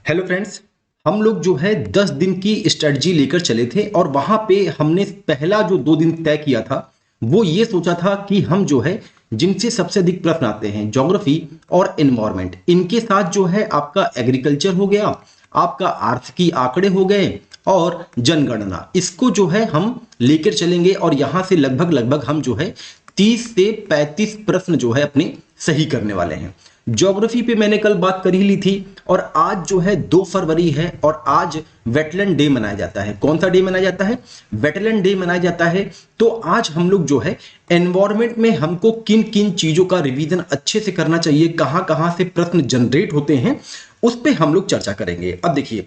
Hello friends. हम लोग जो है 10 दिन की स्ट्रेटजी लेकर चले थे और वहां पे हमने पहला जो 2 दिन तय किया था वो ये सोचा था कि हम जो है जिनसे सबसे अधिक प्रश्न आते हैं ज्योग्राफी और एनवायरनमेंट, इनके साथ जो है आपका एग्रीकल्चर हो गया, आपका आर्थिकी आंकड़े हो गए और जनगणना, इसको जो है हम लेकर चलेंगे और यहां से लगभग लगभग हम जो है 30 से 35 प्रश्न जो है अपने सही करने वाले हैं। ज्योग्राफी पे मैंने कल बात कर ही ली थी और आज जो है 2 फरवरी है और आज वेटलैंड डे मनाया जाता है। कौन सा डे मनाया जाता है? वेटलैंड डे मनाया जाता है। तो आज हम लोग जो है एनवायरमेंट में हमको किन किन चीजों का रिवीजन अच्छे से करना चाहिए, कहां कहां से प्रश्न जनरेट होते हैं, उस पर हम लोग चर्चा करेंगे। अब देखिए,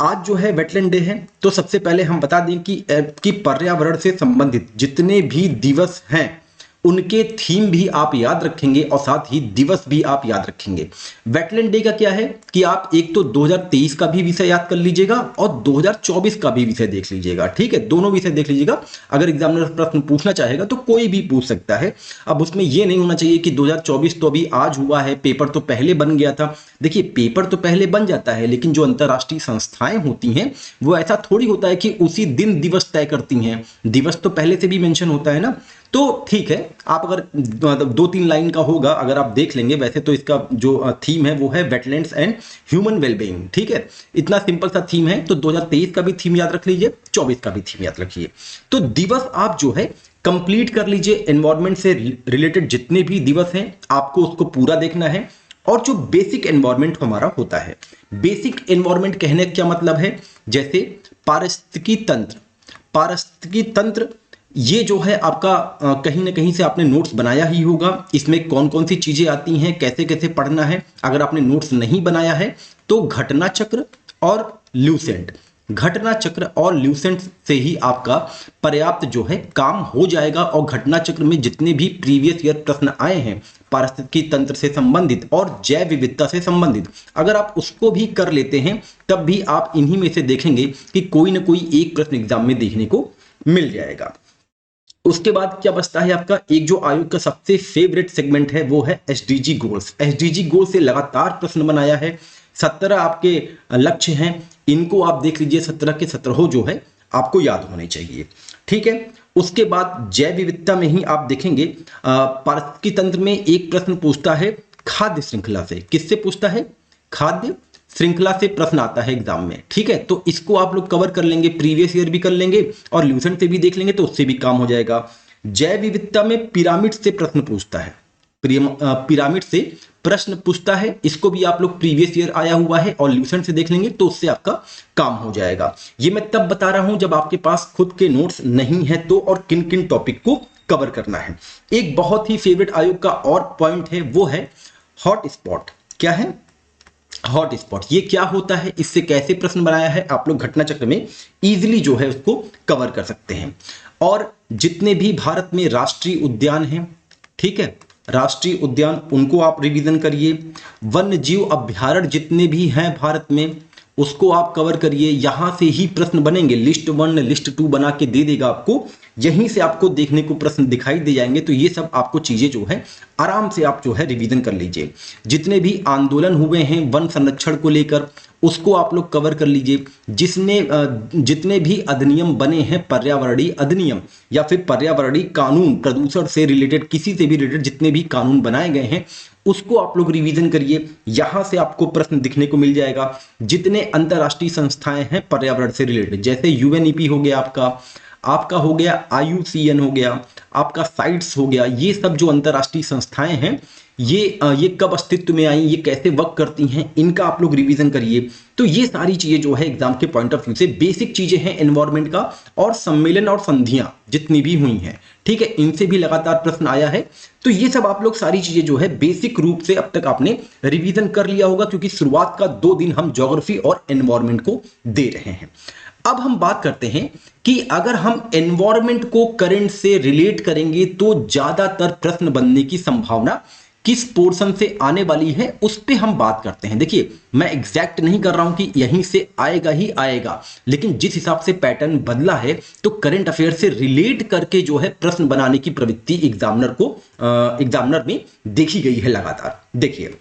आज जो है वेटलैंड डे है तो सबसे पहले हम बता दें कि पर्यावरण से संबंधित जितने भी दिवस हैं उनके थीम भी आप याद रखेंगे और साथ ही दिवस भी आप याद रखेंगे। वेटलैंड डे का क्या है कि आप एक तो 2023 का भी विषय याद कर लीजिएगा और 2024 का भी विषय देख लीजिएगा। ठीक है, दोनों विषय देख लीजिएगा। अगर एग्जामिनर प्रश्न पूछना चाहेगा तो कोई भी पूछ सकता है। अब उसमें यह नहीं होना चाहिए कि 2024 तो अभी आज हुआ है, पेपर तो पहले बन गया था। देखिए, पेपर तो पहले बन जाता है लेकिन जो अंतरराष्ट्रीय संस्थाएं होती हैं वो ऐसा थोड़ी होता है कि उसी दिन दिवस तय करती हैं। दिवस तो पहले से भी मेंशन होता है ना। तो ठीक है, आप अगर 2-3 लाइन का होगा अगर आप देख लेंगे। वैसे तो इसका जो थीम है वो है वेटलैंड्स एंड ह्यूमन वेलबीइंग। ठीक है, इतना सिंपल सा थीम है। तो 2023 का भी थीम याद रख लीजिए, 24 का भी थीम याद रखिए। तो दिवस आप जो है कंप्लीट कर लीजिए। एनवायरमेंट से रिलेटेड जितने भी दिवस हैं आपको उसको पूरा देखना है। और जो बेसिक एनवायरमेंट हमारा होता है, बेसिक एनवायरमेंट कहने का क्या मतलब है, जैसे पारिस्थितिकी तंत्र। पारिस्थितिकी तंत्र ये जो है आपका कहीं ना कहीं से आपने नोट्स बनाया ही होगा। इसमें कौन कौन सी चीजें आती हैं, कैसे कैसे पढ़ना है। अगर आपने नोट्स नहीं बनाया है तो घटना चक्र और ल्यूसेंट, घटना चक्र और ल्यूसेंट से ही आपका पर्याप्त जो है काम हो जाएगा। और घटना चक्र में जितने भी प्रीवियस ईयर प्रश्न आए हैं पारिस्थितिकी तंत्र से संबंधित और जैव विविधता से संबंधित, अगर आप उसको भी कर लेते हैं तब भी आप इन्हीं में से देखेंगे कि कोई ना कोई एक प्रश्न एग्जाम में देखने को मिल जाएगा। उसके बाद क्या बचता है आपका, एक जो आयोग का सबसे फेवरेट सेगमेंट है वो है एसडीजी गोल्स। एसडीजी गोल से लगातार प्रश्न बनाया है। 17 आपके लक्ष्य हैं, इनको आप देख लीजिए। 17 के 17 जो है आपको याद होने चाहिए। ठीक है, उसके बाद जैव विविधता में ही आप देखेंगे पारिस्थितिकी तंत्र में एक प्रश्न पूछता है खाद्य श्रृंखला से। किससे पूछता है? खाद्य श्रृंखला से प्रश्न आता है एग्जाम में। ठीक है, तो इसको आप लोग कवर कर लेंगे, प्रीवियस ईयर भी कर लेंगे और ल्यूसेंट से भी देख लेंगे तो उससे भी काम हो जाएगा। जैव विविधता में पिरामिड से प्रश्न पूछता है। पिरामिड से प्रश्न पूछता है, इसको भी आप लोग प्रीवियस ईयर आया हुआ है और ल्यूसेंट से देख लेंगे तो उससे आपका काम हो जाएगा। ये मैं तब बता रहा हूं जब आपके पास खुद के नोट्स नहीं है तो, और किन किन टॉपिक को कवर करना है। एक बहुत ही फेवरेट आयोग का और पॉइंट है वो है हॉट स्पॉट। क्या है हॉट स्पॉट? ये क्या होता है, इससे कैसे प्रश्न बनाया है, आप लोग घटना चक्र में इजीली जो है उसको कवर कर सकते हैं। और जितने भी भारत में राष्ट्रीय उद्यान हैं, ठीक है, राष्ट्रीय उद्यान उनको आप रिवीजन करिए। वन्य जीव अभ्यारण्य जितने भी हैं भारत में उसको आप कवर करिए। यहां से ही प्रश्न बनेंगे। लिस्ट 1 लिस्ट 2 बना के दे देगा आपको, यहीं से आपको देखने को प्रश्न दिखाई दे जाएंगे। तो ये सब आपको चीजें जो है आराम से आप जो है रिवीजन कर लीजिए। जितने भी आंदोलन हुए हैं वन संरक्षण को लेकर उसको आप लोग कवर कर लीजिए। जितने भी अधिनियम बने हैं, पर्यावरणीय अधिनियम या फिर पर्यावरणीय कानून, प्रदूषण से रिलेटेड किसी से भी रिलेटेड जितने भी कानून बनाए गए हैं उसको आप लोग रिवीजन करिए। यहां से आपको प्रश्न दिखने को मिल जाएगा। जितने अंतरराष्ट्रीय संस्थाएं हैं पर्यावरण से रिलेटेड, जैसे यूएनईपी हो गया आपका हो गया आईयूसीएन हो गया, आपका साइट्स हो गया, ये सब जो अंतरराष्ट्रीय संस्थाएं हैं ये कब अस्तित्व में आई, ये कैसे वर्क करती हैं, इनका आप लोग रिवीजन करिए। तो ये सारी चीजें जो है एग्जाम के पॉइंट ऑफ व्यू से बेसिक चीजें हैं एनवायरमेंट का। और सम्मेलन और संधियां जितनी भी हुई हैं, ठीक है, इनसे भी लगातार प्रश्न आया है। तो ये सब आप लोग सारी चीजें जो है बेसिक रूप से अब तक आपने रिवीजन कर लिया होगा, क्योंकि शुरुआत का 2 दिन हम ज्योग्राफी और एनवायरमेंट को दे रहे हैं। अब हम बात करते हैं कि अगर हम एनवायरमेंट को करंट से रिलेट करेंगे तो ज्यादातर प्रश्न बनने की संभावना किस पोर्शन से आने वाली है उस पे हम बात करते हैं। देखिए, मैं एग्जैक्ट नहीं कर रहा हूं कि यहीं से आएगा ही आएगा, लेकिन जिस हिसाब से पैटर्न बदला है तो करंट अफेयर से रिलेट करके जो है प्रश्न बनाने की प्रवृत्ति एग्जामिनर में देखी गई है लगातार। देखिए,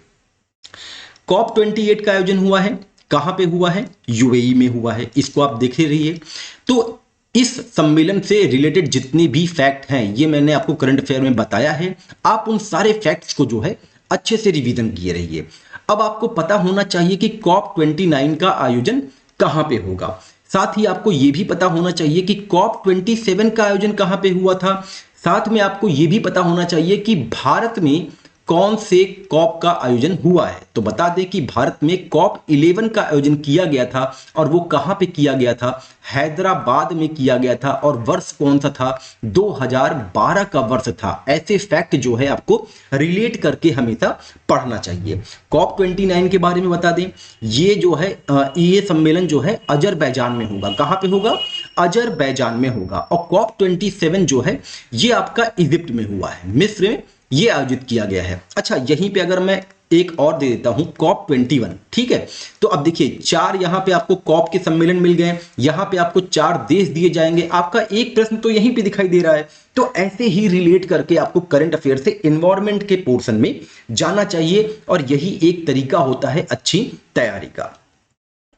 COP 28 का आयोजन हुआ है कहां पे हुआ है? यूएई में हुआ है। इसको आप देखे रहिए। तो इस सम्मेलन से रिलेटेड जितने भी फैक्ट हैं ये मैंने आपको करंट अफेयर में बताया है। आप उन सारे फैक्ट्स को जो है अच्छे से रिवीजन किए रहिए। अब आपको पता होना चाहिए कि COP 29 का आयोजन कहां पे होगा। साथ ही आपको यह भी पता होना चाहिए कि COP 27 का आयोजन कहां पे हुआ था। साथ में आपको यह भी पता होना चाहिए कि भारत में कौन से COP का आयोजन हुआ है। तो बता दें कि भारत में COP 11 का आयोजन किया गया था और वो कहां पे किया गया था? हैदराबाद में किया गया था। और वर्ष कौन सा था? 2012 का वर्ष था। ऐसे फैक्ट जो है आपको रिलेट करके हमेशा पढ़ना चाहिए। COP 29 के बारे में बता दें, ये जो है ये सम्मेलन जो है अजरबैजान में होगा। कहां पे होगा? अजरबैजान में होगा। और COP 27 जो है ये आपका इजिप्ट में हुआ है, मिस्र में ये आयोजित किया गया है। अच्छा, यहीं पे अगर मैं एक और दे देता हूं COP 21, ठीक है। तो अब देखिए 4 यहां पे आपको COP के सम्मेलन मिल गए। यहां पे आपको 4 देश दिए जाएंगे। आपका एक प्रश्न तो यहीं पे दिखाई दे रहा है। तो ऐसे ही रिलेट करके आपको करंट अफेयर से एनवायरमेंट के पोर्शन में जाना चाहिए और यही एक तरीका होता है अच्छी तैयारी का।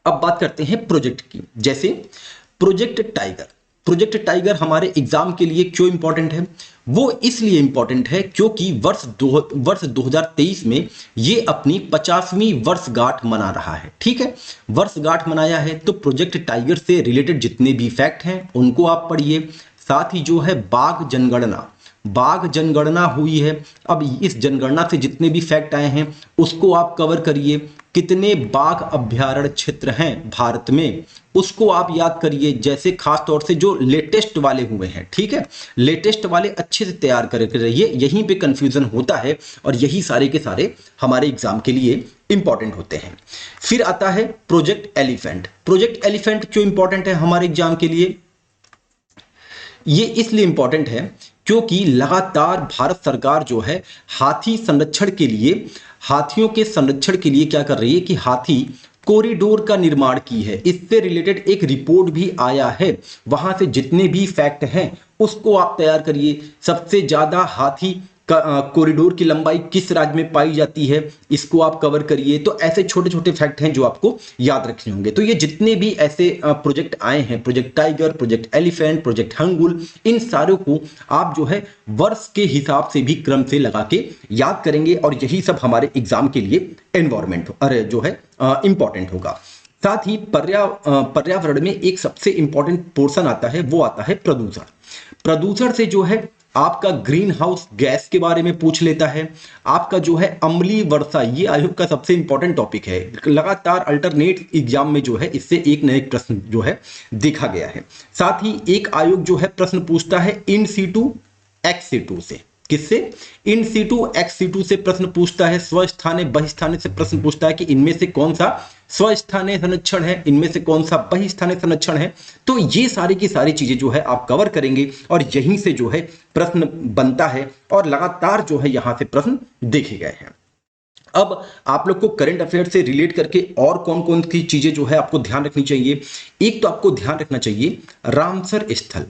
अब बात करते हैं प्रोजेक्ट की। जैसे प्रोजेक्ट टाइगर। प्रोजेक्ट टाइगर हमारे एग्जाम के लिए क्यों इंपॉर्टेंट है? वो इसलिए इंपॉर्टेंट है क्योंकि वर्ष 2023 में ये अपनी 50वीं वर्षगांठ मना रहा है। ठीक है, वर्षगांठ मनाया है। तो प्रोजेक्ट टाइगर से रिलेटेड जितने भी फैक्ट हैं उनको आप पढ़िए। साथ ही जो है बाघ जनगणना हुई है। अब इस जनगणना से जितने भी फैक्ट आए हैं उसको आप कवर करिए। कितने बाघ अभ्यारण्य क्षेत्र हैं भारत में उसको आप याद करिए। जैसे खास तौर से जो लेटेस्ट वाले हुए हैं, ठीक है, लेटेस्ट वाले अच्छे से तैयार करके रहिए। यहीं पे कंफ्यूजन होता है और यही सारे के सारे हमारे एग्जाम के लिए इंपॉर्टेंट होते हैं। फिर आता है प्रोजेक्ट एलिफेंट। प्रोजेक्ट एलिफेंट क्यों इंपॉर्टेंट है हमारे एग्जाम के लिए? ये इसलिए इंपॉर्टेंट है क्योंकि लगातार भारत सरकार जो है हाथियों के संरक्षण के लिए क्या कर रही है कि हाथी कॉरिडोर का निर्माण की है। इससे रिलेटेड एक रिपोर्ट भी आया है। वहां से जितने भी फैक्ट हैं उसको आप तैयार करिए। सबसे ज्यादा हाथी कॉरिडोर की लंबाई किस राज्य में पाई जाती है इसको आप कवर करिए। तो ऐसे छोटे छोटे फैक्ट हैं जो आपको याद रखने होंगे। तो ये जितने भी ऐसे प्रोजेक्ट आए हैं, project tiger, project elephant, project hangul, इन सारों को आप जो है वर्ष के हिसाब से भी क्रम से लगा के याद करेंगे और यही सब हमारे एग्जाम के लिए एनवायरमेंट जो है इंपॉर्टेंट होगा। साथ ही पर्यावरण में एक सबसे इंपॉर्टेंट पोर्शन आता है, वो आता है प्रदूषण। प्रदूषण से जो है आपका ग्रीन हाउस गैस के बारे में पूछ लेता है। आपका जो है अम्लीय वर्षा, ये आयोग का सबसे इंपॉर्टेंट टॉपिक है। लगातार अल्टरनेट एग्जाम में जो है इससे एक न एक प्रश्न जो है देखा गया है। साथ ही एक आयोग जो है प्रश्न पूछता है इन सीटू एक्स सीटू से। किससे? इन सीटू एक्स सीटू से प्रश्न पूछता है। स्वस्थानीय बहिस्थानीय से प्रश्न पूछता है कि इनमें से कौन सा स्वस्थानीय संरक्षण है, इनमें से कौन सा बहिस्थानीय संरक्षण है। तो ये सारी की सारी चीजें जो है आप कवर करेंगे और यहीं से जो है प्रश्न बनता है और लगातार जो है यहां से प्रश्न देखे गए हैं। अब आप लोग को करंट अफेयर से रिलेट करके और कौन कौन सी चीजें जो है आपको ध्यान रखनी चाहिए। एक तो आपको ध्यान रखना चाहिए रामसर स्थल।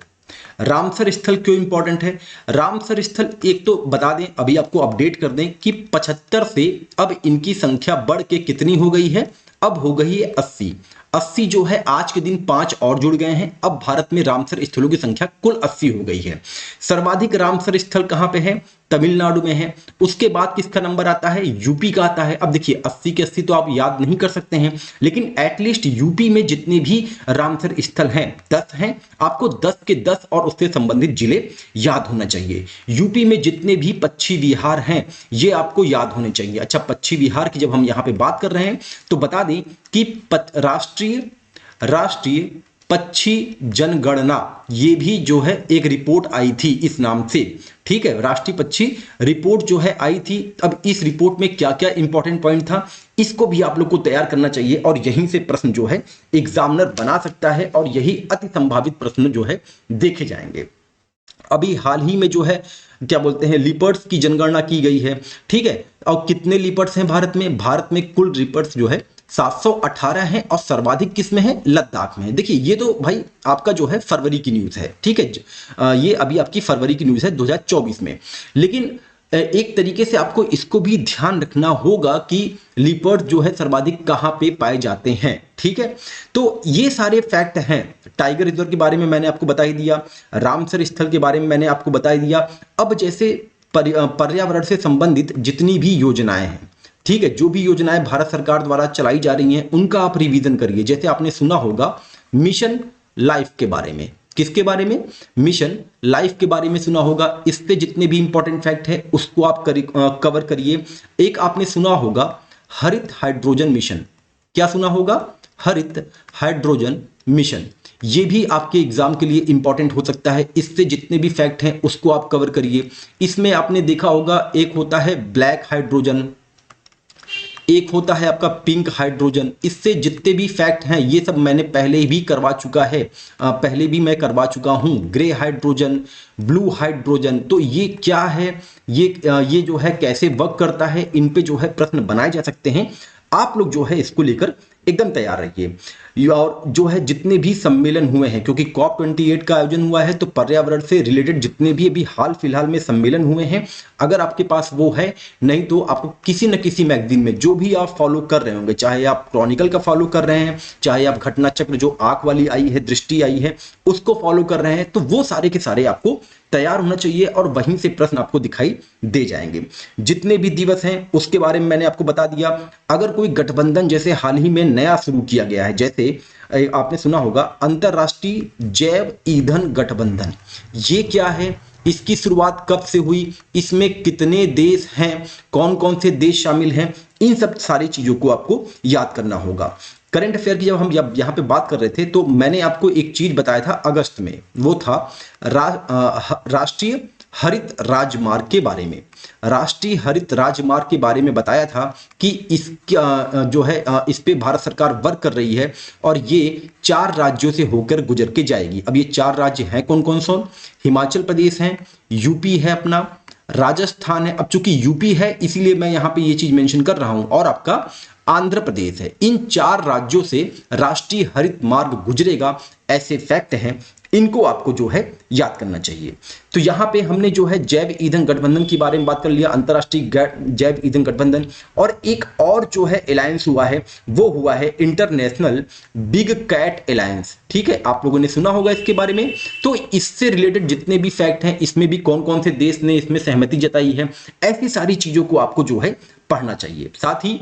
रामसर स्थल क्यों इंपॉर्टेंट है? रामसर स्थल एक तो बता दें, अभी आपको अपडेट कर दें कि 75 से अब इनकी संख्या बढ़ के कितनी हो गई है? अब हो गई है 80। 80 जो है आज के दिन 5 और जुड़ गए हैं। अब भारत में रामसर स्थलों की संख्या कुल 80 हो गई है। सर्वाधिक रामसर स्थल कहां पे है? तमिलनाडु में है। उसके बाद किसका नंबर आता है? यूपी का आता है। अब देखिए 80 के 80 तो आप याद नहीं कर सकते हैं, लेकिन एटलीस्ट यूपी में जितने भी रामसर स्थल हैं 10 हैं। आपको 10 के 10 और उससे संबंधित जिले याद होना चाहिए। यूपी में जितने भी पक्षी विहार हैं ये आपको याद होने चाहिए। अच्छा, पक्षी विहार की जब हम यहां पे बात कर रहे हैं तो बता दें कि राष्ट्रीय पक्षी जनगणना ये भी जो है एक रिपोर्ट आई थी इस नाम से। ठीक है, राष्ट्रीय पक्षी रिपोर्ट जो है आई थी। अब इस रिपोर्ट में क्या क्या इंपॉर्टेंट पॉइंट था इसको भी आप लोग को तैयार करना चाहिए और यहीं से प्रश्न जो है एग्जामिनर बना सकता है और यही अति संभावित प्रश्न जो है देखे जाएंगे। अभी हाल ही में जो है क्या बोलते हैं लीपर्ड्स की जनगणना की गई है। ठीक है, और कितने लीपर्ड्स हैं भारत में? भारत में कुल लीपर्ड्स जो है 718 हैं और सर्वाधिक किस में है? लद्दाख में है। देखिए ये तो भाई आपका जो है फरवरी की न्यूज है। ठीक है, ये अभी आपकी फरवरी की न्यूज है 2024 में। लेकिन एक तरीके से आपको इसको भी ध्यान रखना होगा कि लीपर्ड जो है सर्वाधिक कहां पे पाए जाते हैं। ठीक है, तो ये सारे फैक्ट हैं। टाइगर रिजर्व के बारे में मैंने आपको बता ही दिया, रामसर स्थल के बारे में मैंने आपको बता ही दिया। अब जैसे पर्यावरण से संबंधित जितनी भी योजनाएं हैं, ठीक है, जो भी योजनाएं भारत सरकार द्वारा चलाई जा रही हैं उनका आप रिवीजन करिए। जैसे आपने सुना होगा मिशन लाइफ के बारे में, किसके बारे में, मिशन लाइफ के बारे में सुना होगा। इस पे जितने भी इंपॉर्टेंट फैक्ट है उसको आप कवर करिए। एक आपने सुना होगा हरित हाइड्रोजन मिशन, क्या सुना होगा, हरित हाइड्रोजन मिशन, ये भी आपके एग्जाम के लिए इंपॉर्टेंट हो सकता है। इससे जितने भी फैक्ट हैं उसको आप कवर करिए। इसमें आपने देखा होगा एक होता है ब्लैक हाइड्रोजन, एक होता है आपका पिंक हाइड्रोजन। इससे जितने भी फैक्ट हैं ये सब मैंने पहले भी करवा चुका है, पहले भी मैं करवा चुका हूं। ग्रे हाइड्रोजन, ब्लू हाइड्रोजन, तो ये क्या है, ये जो है कैसे वर्क करता है, इन पे जो है प्रश्न बनाए जा सकते हैं। आप लोग जो है इसको लेकर एकदम तैयार रहिए। और जो है जितने भी सम्मेलन हुए हैं, क्योंकि COP28 का आयोजन हुआ है, तो पर्यावरण से रिलेटेड जितने भी अभी हाल फिलहाल में सम्मेलन हुए हैं, अगर आपके पास वो है, नहीं तो आपको किसी न किसी मैगजीन में जो भी आप फॉलो कर रहे होंगे, चाहे आप क्रॉनिकल का फॉलो कर रहे हैं, चाहे आप घटना चक्र जो आंख वाली आई है, दृष्टि आई है, उसको फॉलो कर रहे हैं, तो वो सारे के सारे आपको तैयार होना चाहिए और वहीं से प्रश्न आपको दिखाई दे जाएंगे। जितने भी दिवस हैं उसके बारे में मैंने आपको बता दिया। अगर कोई गठबंधन जैसे हाल ही में नया शुरू किया गया है, जैसे आपने सुना होगा अंतरराष्ट्रीय जैव ईंधन गठबंधन, ये क्या है, इसकी शुरुआत कब से हुई, इसमें कितने देश हैं, कौन कौन से देश शामिल हैं, इन सब सारी चीजों को आपको याद करना होगा। करंट अफेयर की जब हम यहाँ पे बात कर रहे थे तो मैंने आपको एक चीज बताया था अगस्त में, वो था राष्ट्रीय हरित राजमार्ग के बारे में। राष्ट्रीय हरित राजमार्ग के बारे में बताया था कि इस जो है इस पे भारत सरकार वर्क कर रही है और ये 4 राज्यों से होकर गुजर के जाएगी। अब ये 4 राज्य हैं कौन कौन से, हिमाचल प्रदेश है, यूपी है अपना, राजस्थान है, अब चूंकि यूपी है इसीलिए मैं यहाँ पे ये चीज मेंशन कर रहा हूं, और आपका आंध्र प्रदेश है। इन 4 राज्यों से राष्ट्रीय हरित मार्ग गुजरेगा, ऐसे फैक्ट हैं, इनको आपको जो है याद करना चाहिए। तो यहां पे हमने जो है जैव ईंधन गठबंधन के बारे में बात कर लिया, अंतरराष्ट्रीय जैव ईंधन गठबंधन, और एक और जो है अलायंस हुआ है वो हुआ है इंटरनेशनल बिग कैट अलायंस। ठीक है, आप लोगों ने सुना होगा इसके बारे में। तो इससे रिलेटेड जितने भी फैक्ट हैं, इसमें भी कौन कौन से देश ने इसमें सहमति जताई है, ऐसी सारी चीजों को आपको जो है पढ़ना चाहिए। साथ ही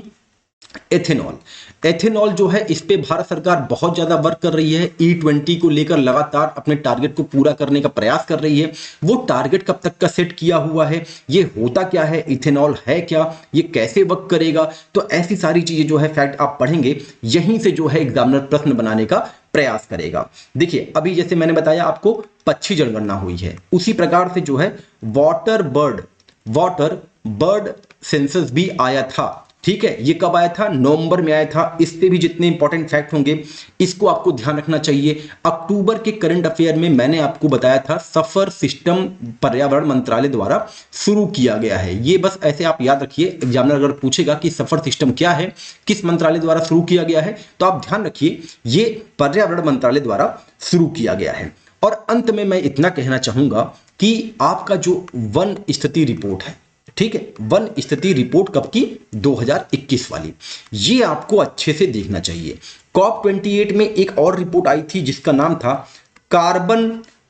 एथेनॉल जो है इस पे भारत सरकार बहुत ज्यादा वर्क कर रही है, E20 को लेकर लगातार अपने टारगेट को पूरा करने का प्रयास कर रही है। वो टारगेट कब तक का सेट किया हुआ है, ये होता क्या है, इथेनॉल है क्या, ये कैसे वर्क करेगा, तो ऐसी सारी चीजें जो है फैक्ट आप पढ़ेंगे, यहीं से जो है एग्जामिनर प्रश्न बनाने का प्रयास करेगा। देखिए अभी जैसे मैंने बताया आपको पक्षी जनगणना हुई है, उसी प्रकार से जो है वाटर बर्ड सेंसस भी आया था। ठीक है, ये कब आया था, नवंबर में आया था। इस पे भी जितने इंपॉर्टेंट फैक्ट होंगे इसको आपको ध्यान रखना चाहिए। अक्टूबर के करंट अफेयर में मैंने आपको बताया था सफर सिस्टम पर्यावरण मंत्रालय द्वारा शुरू किया गया है। ये बस ऐसे आप याद रखिए, एग्जामिनर अगर पूछेगा कि सफर सिस्टम क्या है, किस मंत्रालय द्वारा शुरू किया गया है, तो आप ध्यान रखिए ये पर्यावरण मंत्रालय द्वारा शुरू किया गया है। और अंत में मैं इतना कहना चाहूंगा कि आपका जो वन स्थिति रिपोर्ट है, ठीक है, वन स्थिति रिपोर्ट कब की, 2021 वाली, ये आपको अच्छे से देखना चाहिए। COP28 में एक और रिपोर्ट आई थी जिसका नाम था कार्बन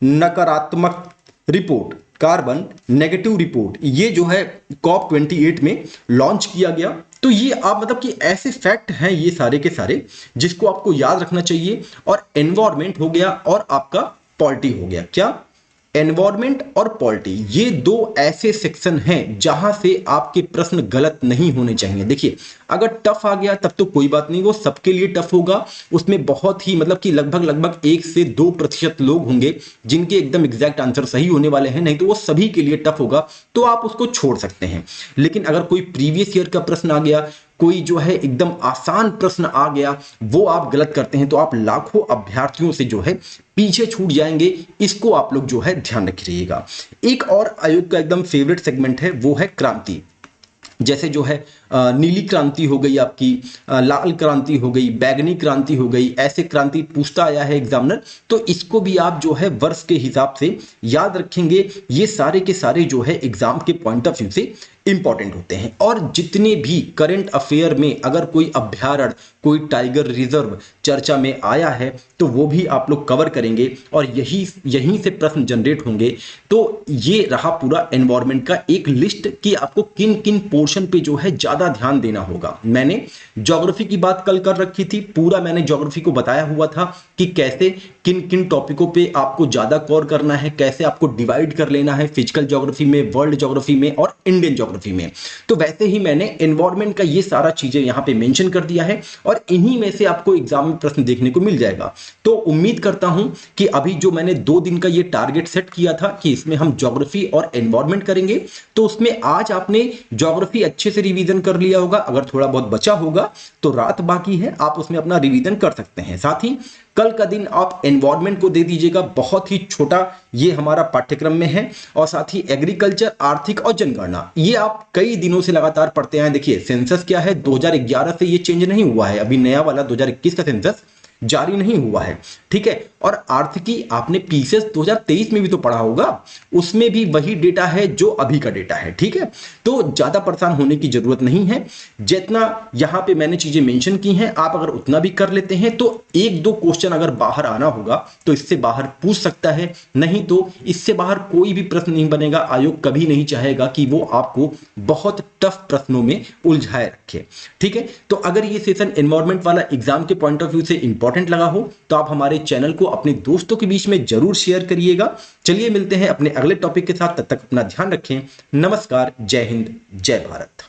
नकारात्मक रिपोर्ट, कार्बन नेगेटिव रिपोर्ट। ये जो है COP28 में लॉन्च किया गया। तो ये आप मतलब कि ऐसे फैक्ट हैं ये सारे के सारे जिसको आपको याद रखना चाहिए। और एनवायरमेंट हो गया और आपका पॉलिटी हो गया, क्या, एनवायरमेंट और पॉलिटी, ये 2 ऐसे सेक्शन हैं जहां से आपके प्रश्न गलत नहीं होने चाहिए। देखिए अगर टफ आ गया तब तो कोई बात नहीं, वो सबके लिए टफ होगा। उसमें बहुत ही मतलब कि लगभग 1 से 2% लोग होंगे जिनके एकदम एग्जैक्ट आंसर सही होने वाले हैं, नहीं तो वो सभी के लिए टफ होगा, तो आप उसको छोड़ सकते हैं। लेकिन अगर कोई प्रीवियस ईयर का प्रश्न आ गया, कोई जो है एकदम आसान प्रश्न आ गया, वो आप गलत करते हैं तो आप लाखों अभ्यर्थियों से जो है पीछे छूट जाएंगे। इसको आप लोग जो है ध्यान रखिएगा। एक और आयोग का एकदम फेवरेट सेगमेंट है वो है क्रांति। जैसे जो है नीली क्रांति हो गई आपकी, लाल क्रांति हो गई, बैगनी क्रांति हो गई, ऐसे क्रांति पूछता आया है एग्जामिनर। तो इसको भी आप जो है वर्ष के हिसाब से याद रखेंगे। ये सारे के सारे जो है एग्जाम के पॉइंट ऑफ व्यू से इंपॉर्टेंट होते हैं। और जितने भी करंट अफेयर में अगर कोई अभ्यारण्य, कोई टाइगर रिजर्व चर्चा में आया है तो वो भी आप लोग कवर करेंगे और यहीं से प्रश्न जनरेट होंगे। तो ये रहा पूरा एनवायरनमेंट का एक लिस्ट कि आपको किन किन पोर्शन पे जो है ज्यादा ध्यान देना होगा। मैंने ज्योग्राफी की बात कल कर रखी थी, पूरा मैंने ज्योग्राफी को बताया हुआ था कि कैसे किन किन टॉपिकों पे आपको ज्यादा कवर करना है, कैसे आपको डिवाइड कर लेना है फिजिकल ज्योग्राफी में, वर्ल्ड ज्योग्राफी में और इंडियन ज्योग्राफी में। तो वैसे ही मैंने एनवायरनमेंट का ये सारा चीजें यहां पे मेंशन कर दिया है और इन्हीं में से आपको एग्जाम में प्रश्न देखने को मिल जाएगा। तो उम्मीद करता हूं कि अभी जो मैंने 2 दिन का ये टारगेट सेट किया था कि इसमें हम ज्योग्राफी और एनवायरनमेंट करेंगे, तो उसमें आज आपने ज्योग्राफी अच्छे से रिवीजन कर लिया होगा। अगर थोड़ा बहुत बचा होगा तो रात बाकी है, आप उसमें अपना रिवीजन कर सकते हैं। साथ ही कल का दिन आप एनवायरनमेंट को दे दीजिएगा, बहुत ही छोटा ये हमारा पाठ्यक्रम में है। और साथ ही एग्रीकल्चर, आर्थिक और जनगणना, ये आप कई दिनों से लगातार पढ़ते हैं। देखिए सेंसस क्या है, 2011 से ये चेंज नहीं हुआ है, अभी नया वाला 2021 का सेंसस जारी नहीं हुआ है, ठीक है। और आर्थिकी आपने पीसीएस 2023 में भी तो पढ़ा होगा, उसमें भी वही डेटा है जो अभी का डेटा है, ठीक है। तो ज्यादा परेशान होने की जरूरत नहीं है। जितना यहां पे मैंने चीजें मेंशन की हैं, आप अगर उतना भी कर लेते हैं तो 1-2 क्वेश्चन अगर बाहर आना होगा तो इससे बाहर पूछ सकता है, नहीं तो इससे बाहर कोई भी प्रश्न नहीं बनेगा। आयोग कभी नहीं चाहेगा कि वो आपको बहुत टफ प्रश्नों में उलझाए रखे, ठीक है। तो अगर ये सेशन एनवायरनमेंट वाला एग्जाम के पॉइंट ऑफ व्यू से इंपॉर्टेंट लगा हो तो आप हमारे चैनल को अपने दोस्तों के बीच में जरूर शेयर करिएगा। चलिए मिलते हैं अपने अगले टॉपिक के साथ, तब तक अपना ध्यान रखें। नमस्कार, जय हिंद, जय भारत।